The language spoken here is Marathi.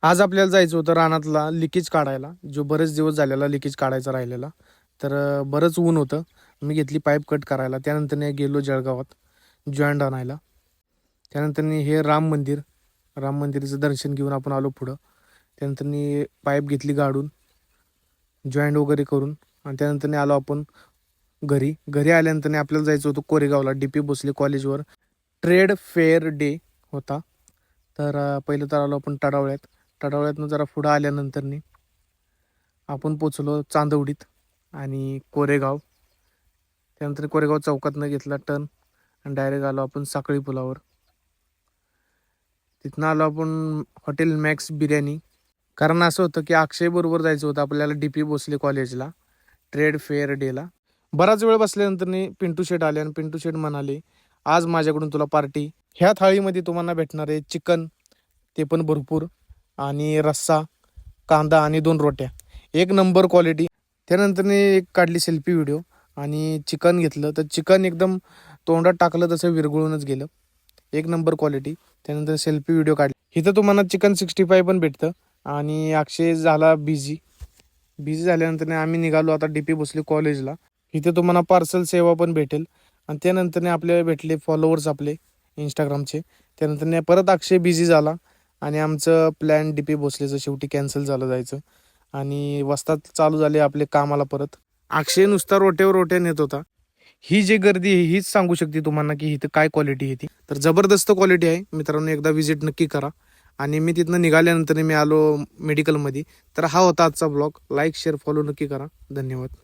आज आपल्याला जायचं होतं रानातला लिकेज काढायला, जो बरेच दिवस झालेला लिकेज काढायचा राहिलेला. तर बरंच ऊन होतं. मी घेतली पाईप कट करायला. त्यानंतर गेलो जळगावात जॉईंट आणायला. त्यानंतर हे राम मंदिराचं दर्शन घेऊन आपण आलो पुढं. त्यानंतर पाईप घेतली गाडून, जॉईंट वगैरे करून, आणि त्यानंतर आलो आपण घरी आल्यानंतर आपल्याला जायचं होतं कोरेगावला, DP भोसले कॉलेजवर ट्रेड फेअर डे होता. तर पहिलं तर आलो आपण तडावळ्यातनं जरा पुढं आल्यानंतर आपण पोचलो चांदवडीत आणि कोरेगाव. त्यानंतर कोरेगाव चौकातनं घेतला टर्न आणि डायरेक्ट आलो आपण साखळी पुलावर. तिथनं आलो आपण हॉटेल मॅक्स बिर्याणी. कारण असं होतं की अक्षय बरोबर जायचं होतं आपल्याला DP भोसले कॉलेजला ट्रेड फेअर डेला. बराच वेळ बसल्यानंतर पिंटू शेट आले आणि पिंटू शेट म्हणाले, आज माझ्याकडून तुला पार्टी. ह्या थाळीमध्ये तुम्हाला भेटणार आहे चिकन, ते पण भरपूर, आणि रस्सा, कांदा आणि 2 रोट्या, एक नंबर क्वालिटी. त्यानंतर एक काढली सेल्फी व्हिडिओ आणि चिकन घेतलं. तर चिकन एकदम तोंडात टाकलं तसं विरघळूनच गेलं, एक नंबर क्वालिटी. त्यानंतर सेल्फी व्हिडिओ काढली. इथं तुम्हाला चिकन 65 पण भेटतं. आणि अक्षय झाला बिझी झाल्यानंतर आम्ही निघालो आता DP भोसले कॉलेजला. इथे तुम्हाला पार्सल सेवा पण भेटेल. आणि त्यानंतर आपल्याला भेटले फॉलोअर्स आपले इंस्टाग्रामचे. त्यानंतर परत अक्षय बिझी झाला आणि आमचं प्लॅन DP भोसलेचं शेवटी कॅन्सल झालं जायचं. आणि वस्तात चालू झाले आपले कामाला परत. अक्षय नुसता रोट्या नेत होता. ही जी गर्दी आहे हीच सांगू शकते तुम्हाला की इथं काय क्वालिटी आहे ती. तर जबरदस्त क्वालिटी आहे मित्रांनो, एकदा व्हिजिट नक्की करा. आणि मी तिथनं निघाल्यानंतर मी आलो मेडिकलमध्ये. तर हा होता आजचा ब्लॉग. लाईक शेअर फॉलो नक्की करा. धन्यवाद.